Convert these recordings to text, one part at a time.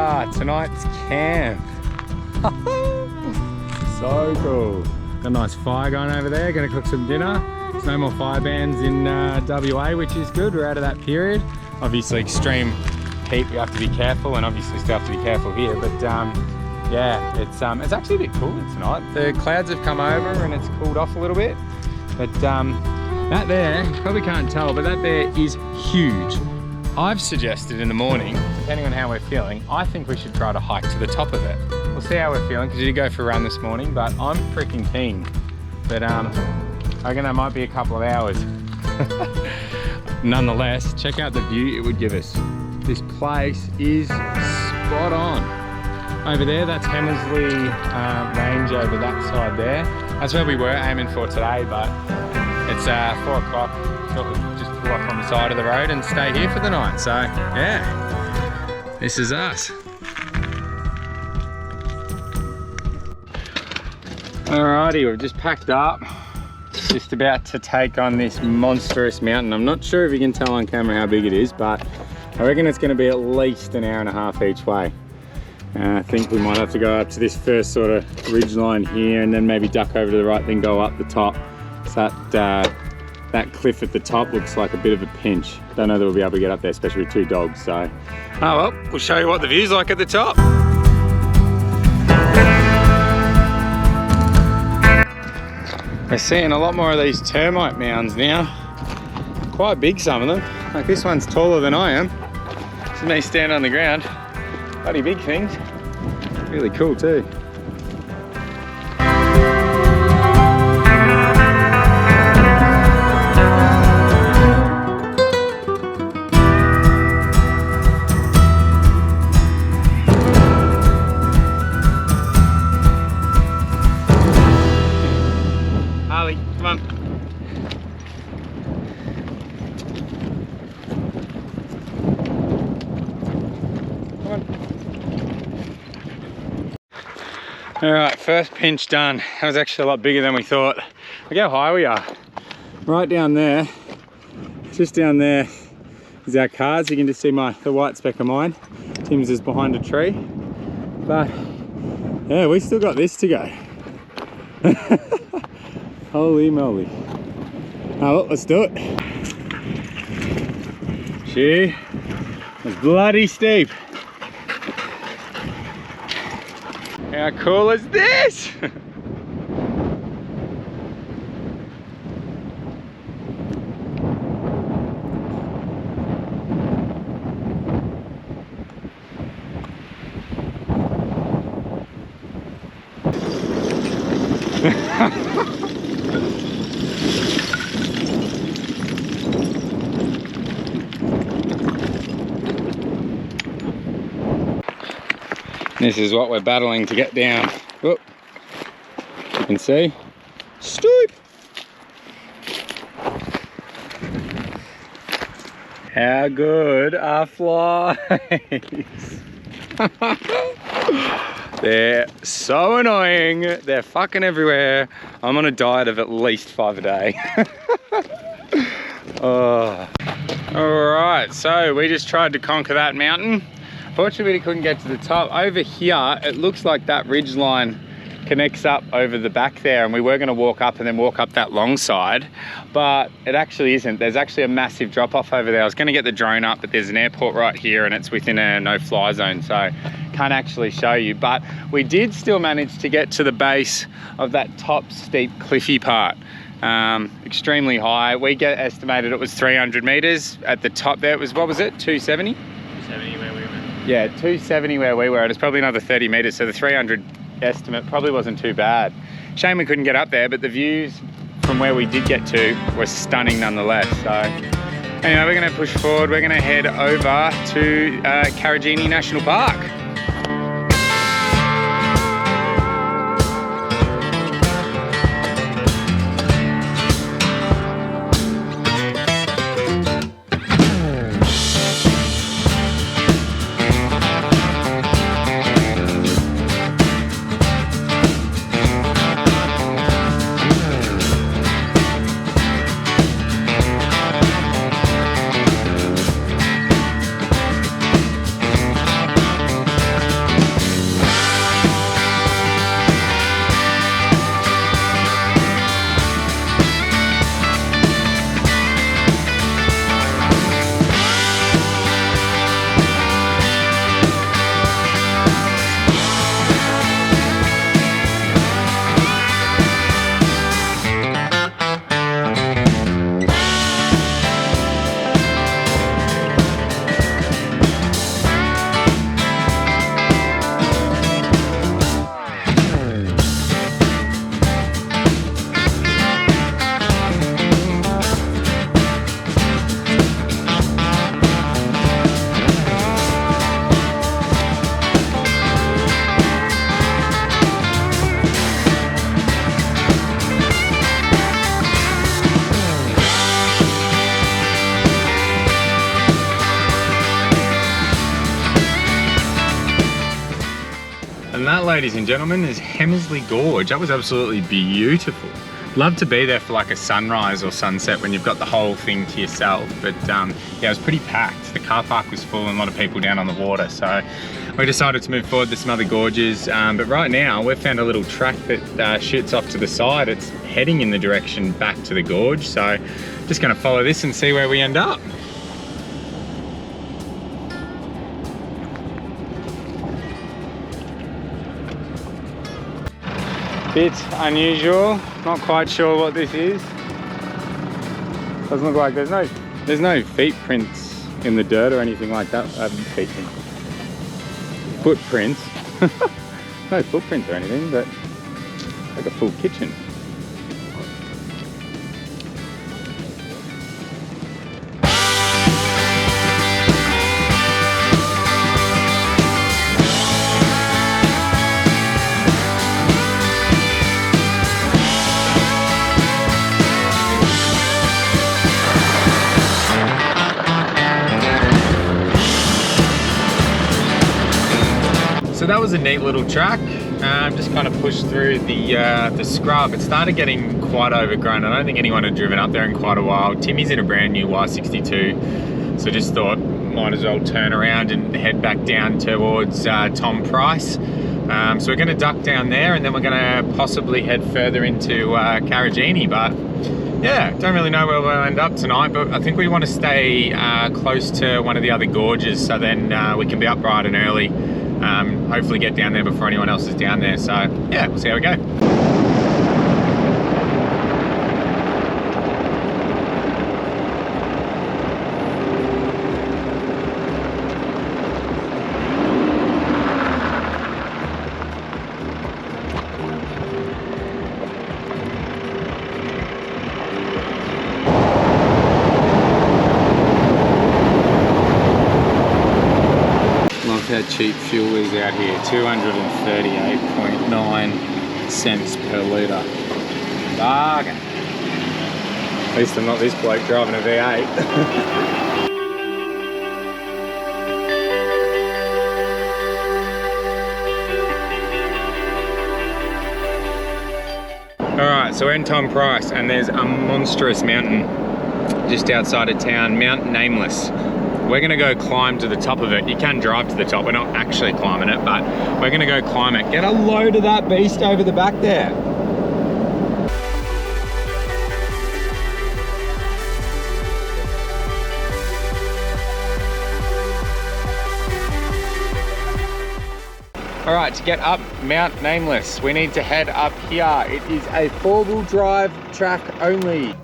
are, tonight's camp. So cool. Got a nice fire going over there, gonna cook some dinner. There's no more fire bans in WA, which is good. We're out of that period. Obviously extreme heat, we have to be careful, and obviously still have to be careful here, but yeah, it's actually a bit cooler tonight. The clouds have come over and it's cooled off a little bit, but that there, you probably can't tell, but that there is huge. I've suggested in the morning, depending on how we're feeling, I think we should try to hike to the top of it. We'll see how we're feeling, because we did go for a run this morning, but I'm freaking keen. But I reckon that might be a couple of hours. Nonetheless, check out the view it would give us. This place is spot on. Over there, that's Hamersley range over that side there. That's where we were aiming for today, but it's 4 o'clock. Thought we'd just pull off on the side of the road and stay here for the night. So yeah, this is us. Alrighty, we've just packed up. Just about to take on this monstrous mountain. I'm not sure if you can tell on camera how big it is, but I reckon it's going to be at least an hour and a half each way. I think we might have to go up to this first sort of ridge line here, and then maybe duck over to the right, then go up the top. So that cliff at the top looks like a bit of a pinch. Don't know that we'll be able to get up there, especially with 2 dogs. So, oh well, we'll show you what the view's like at the top. We're seeing a lot more of these termite mounds now. Quite big, some of them. Like this one's taller than I am. This is me standing on the ground. Bloody big things. Really cool too. Harley, come on. All right, first pinch done. That was actually a lot bigger than we thought. Look how high we are. Right down there, just down there is our cars. You can just see the white speck of mine. Tim's is behind a tree. But yeah, we still got this to go. Holy moly. Oh, well, let's do it. Gee, it's bloody steep. How cool is this? This is what we're battling to get down. Whoop. You can see. Stoop! How good are flies? They're so annoying. They're fucking everywhere. I'm on a diet of at least 5 a day. Oh. Alright, so we just tried to conquer that mountain. Fortunately, we couldn't get to the top. Over here, it looks like that ridge line connects up over the back there, and we were going to walk up and then walk up that long side, but it actually isn't. There's actually a massive drop off over there. I was going to get the drone up, but there's an airport right here and it's within a no-fly zone, so can't actually show you. But we did still manage to get to the base of that top steep cliffy part. Extremely high. We estimated it was 300 meters. At the top there, it was, what was it, 270? 270 where we were. Yeah, 270 where we were. It's probably another 30 meters, so the 300 estimate probably wasn't too bad. Shame we couldn't get up there, but the views from where we did get to were stunning nonetheless. So anyway, we're going to push forward. We're going to head over to Karijini National Park. And that, ladies and gentlemen, is Hamersley Gorge. That was absolutely beautiful. Love to be there for like a sunrise or sunset when you've got the whole thing to yourself. But yeah, it was pretty packed. The car park was full and a lot of people down on the water. So we decided to move forward to some other gorges. But right now we've found a little track that shoots off to the side. It's heading in the direction back to the gorge. So just gonna follow this and see where we end up. Bit unusual, not quite sure what this is. Doesn't look like there's no feet prints in the dirt or anything like that. Footprints. No footprints or anything, but like a full kitchen. So that was a neat little track. Just kind of pushed through the scrub. It started getting quite overgrown. I don't think anyone had driven up there in quite a while. Timmy's in a brand new Y62, so just thought might as well turn around and head back down towards Tom Price. So we're going to duck down there, and then we're going to possibly head further into Karijini. But yeah, don't really know where we'll end up tonight, but I think we want to stay close to one of the other gorges, so then we can be up bright and early. Hopefully get down there before anyone else is down there. So yeah, we'll see how we go. How cheap fuel is out here, 238.9 cents per litre. Bargain. At least I'm not this bloke driving a V8. Alright, so we're in Tom Price and there's a monstrous mountain just outside of town, Mount Nameless. We're gonna go climb to the top of it. You can drive to the top, we're not actually climbing it, but we're gonna go climb it. Get a load of that beast over the back there. All right, to get up Mount Nameless, we need to head up here. It is a 4-wheel drive track only.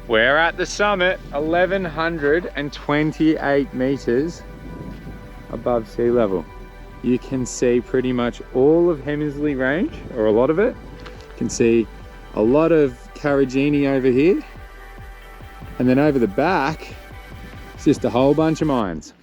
We're at the summit, 1,128 meters above sea level. You can see pretty much all of Hamersley Range, or a lot of it. You can see a lot of Karijini over here. And then over the back, it's just a whole bunch of mines.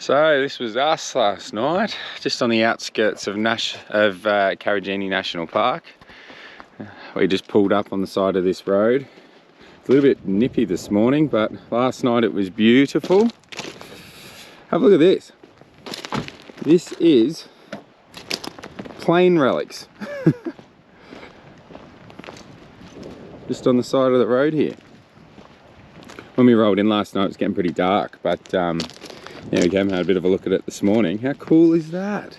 So this was us last night, just on the outskirts of Karijini National Park. We just pulled up on the side of this road. It's a little bit nippy this morning, but last night it was beautiful. Have a look at this. This is plane relics. Just on the side of the road here. When we rolled in last night, it was getting pretty dark, but yeah, we came and had a bit of a look at it this morning. How cool is that?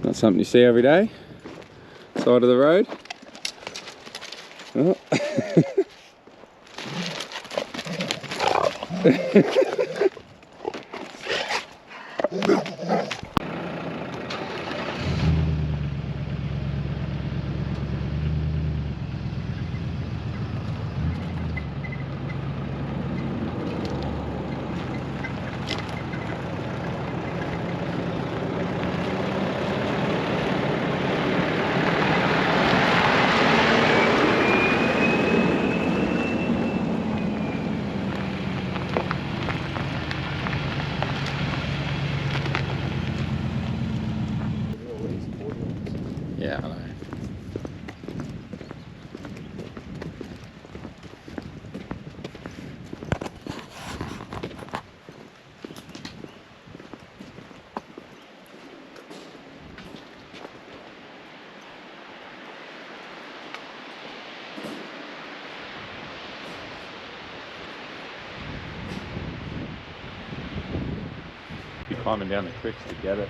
Not something you see every day. Side of the road. Oh. Yeah, I know. Be climbing down the cliffs to get it.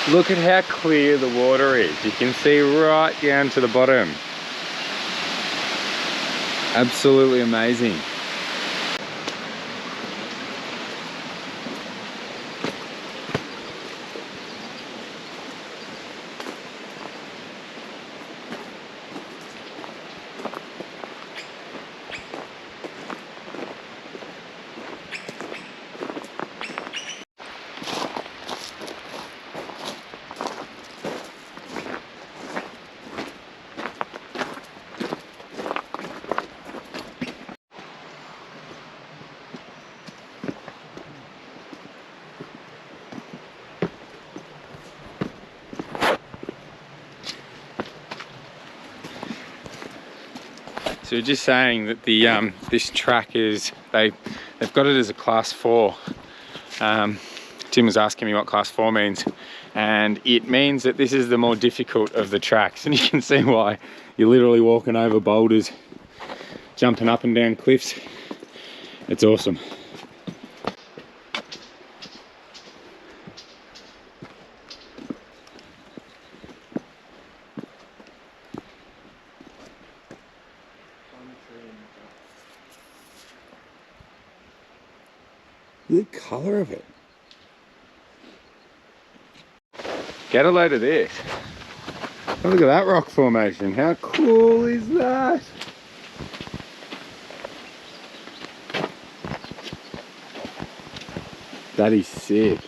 Look at how clear the water is. You can see right down to the bottom. Absolutely amazing. So we're just saying that the this track is, they've got it as a class 4. Tim was asking me what class 4 means, and it means that this is the more difficult of the tracks, and you can see why. You're literally walking over boulders, jumping up and down cliffs. It's awesome. Look at the colour of it. Get a load of this. Oh, look at that rock formation. How cool is that? That is sick.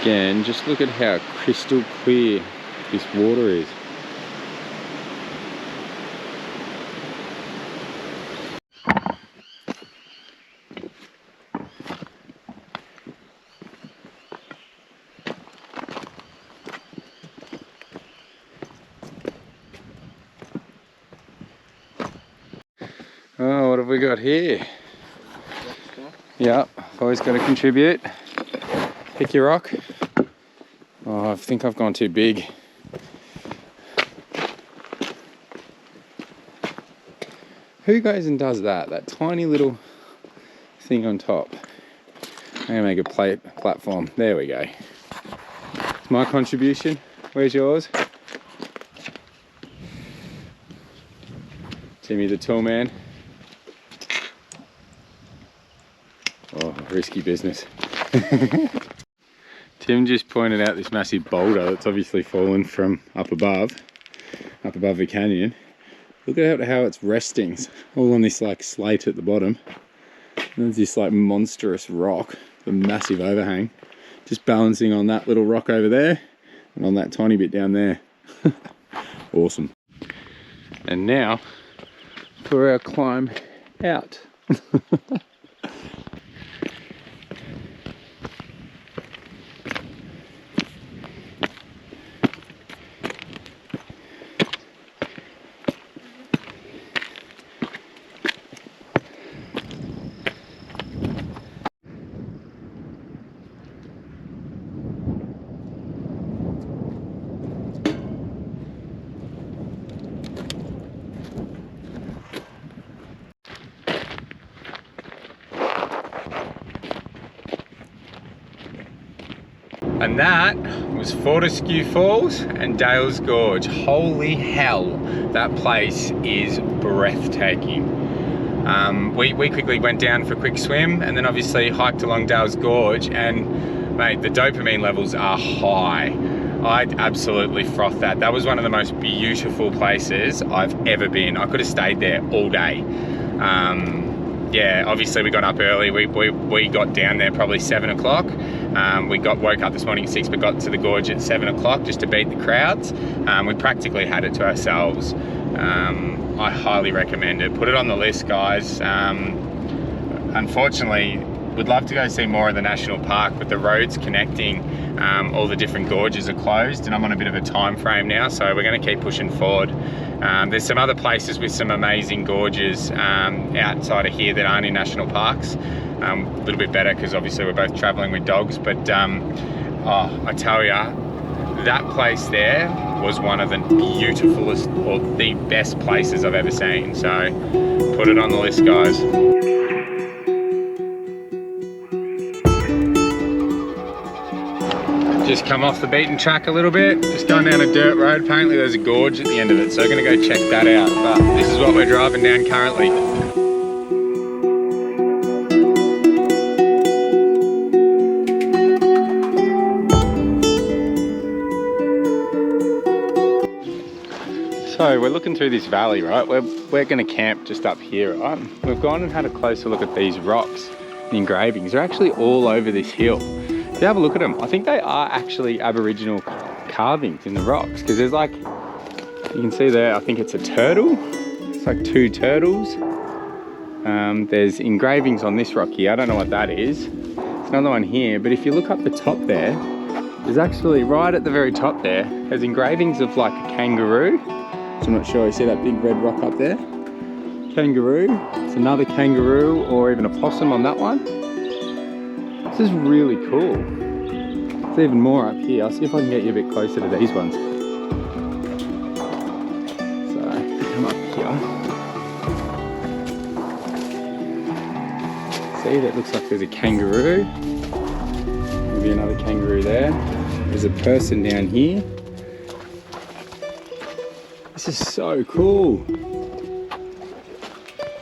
again, just look at how crystal clear this water is. Oh, what have we got here? Yep, always got to contribute. Pick your rock. Oh, I think I've gone too big. Who goes and does that? That tiny little thing on top. I'm gonna make a platform. There we go. It's my contribution. Where's yours? Timmy the tool man. Oh, risky business. Tim just pointed out this massive boulder that's obviously fallen from up above the canyon. Look at how it's resting. It's all on this like slate at the bottom. And there's this like monstrous rock, a massive overhang, just balancing on that little rock over there and on that tiny bit down there. Awesome. And now for our climb out. And that was Fortescue Falls and Dales Gorge. Holy hell, that place is breathtaking. We quickly went down for a quick swim and then obviously hiked along Dales Gorge, and mate, the dopamine levels are high. I'd absolutely froth that. That was one of the most beautiful places I've ever been. I could have stayed there all day. Yeah, obviously we got up early. We got down there probably 7 o'clock. We woke up this morning at 6, but got to the gorge at 7 o'clock just to beat the crowds. We practically had it to ourselves. I highly recommend it. Put it on the list, guys. Unfortunately, we'd love to go see more of the national park, but the roads connecting all the different gorges are closed, and I'm on a bit of a time frame now, so we're going to keep pushing forward. There's some other places with some amazing gorges outside of here that aren't in national parks. A little bit better because obviously we're both traveling with dogs, but oh, I tell ya, that place there was one of the beautifulest or the best places I've ever seen. So put it on the list, guys. Just come off the beaten track a little bit, just going down a dirt road. Apparently there's a gorge at the end of it, so we're gonna go check that out. But this is what we're driving down currently. So we're looking through this valley, right? We're gonna camp just up here, right? We've gone and had a closer look at these rocks. The engravings are actually all over this hill. If you have a look at them, I think they are actually Aboriginal carvings in the rocks, because there's like, you can see there, I think it's a turtle. It's like 2 turtles. There's engravings on this rock here. I don't know what that is. There's another one here, but if you look up the top there, there's actually right at the very top there, there's engravings of like a kangaroo. So I'm not sure, you see that big red rock up there? Kangaroo. It's another kangaroo or even a possum on that one. This is really cool. There's even more up here. I'll see if I can get you a bit closer to these ones. So, come up here. See, that looks like there's a kangaroo. Maybe another kangaroo there. There's a person down here. This is so cool.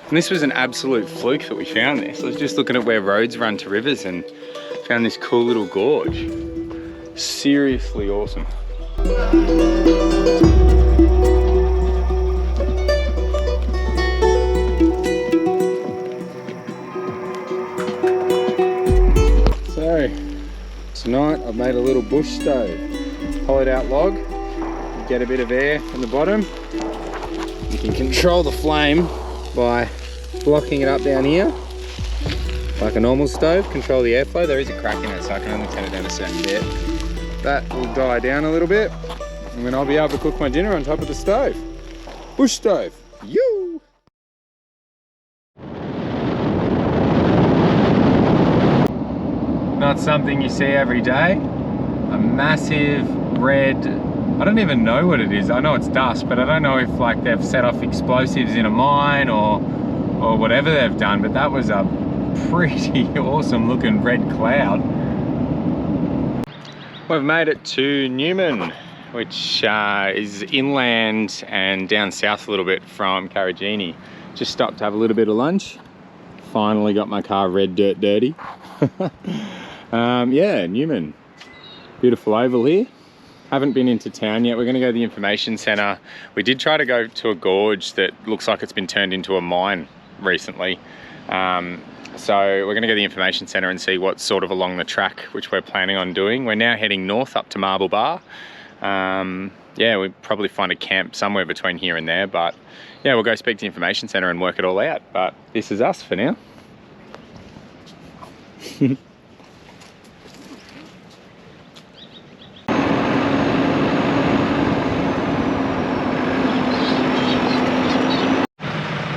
And this was an absolute fluke that we found this. I was just looking at where roads run to rivers and found this cool little gorge. Seriously awesome. So, tonight I've I've made a little bush stove. Hollowed out log, get a bit of air from the bottom. You can control the flame by blocking it up down here. Like a normal stove, control the airflow. There is a crack in it, so I can only turn it down a certain bit. That will die down a little bit, and then I'll be able to cook my dinner on top of the stove. Bush stove, you! Not something you see every day. A massive red, I don't even know what it is. I know it's dust, but I don't know if like they've set off explosives in a mine or whatever they've done, but that was a pretty awesome looking red cloud. We've made it to Newman, which is inland and down south a little bit from Karijini. Just stopped to have a little bit of lunch. Finally got my car red dirt dirty. Yeah, Newman. Beautiful oval here. Haven't been into town yet. We're going to go to the information centre. We did try to go to a gorge that looks like it's been turned into a mine recently. So we're going to go to the information centre and see what's sort of along the track, which we're planning on doing. We're now heading north up to Marble Bar. Yeah, we'll probably find a camp somewhere between here and there, but yeah, we'll go speak to the information centre and work it all out. But this is us for now.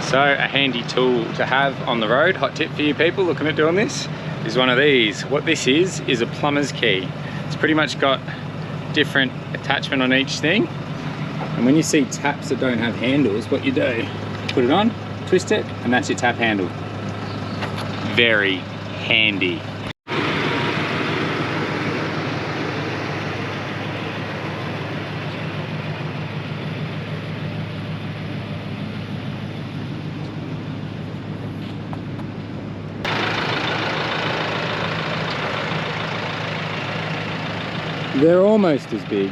So a handy tool to have on the road, hot tip for you people looking at doing this, is one of these. What this is a plumber's key. It's pretty much got different attachment on each thing. And when you see taps that don't have handles, what you do, put it on, twist it, and that's your tap handle. Very handy. They're almost as big.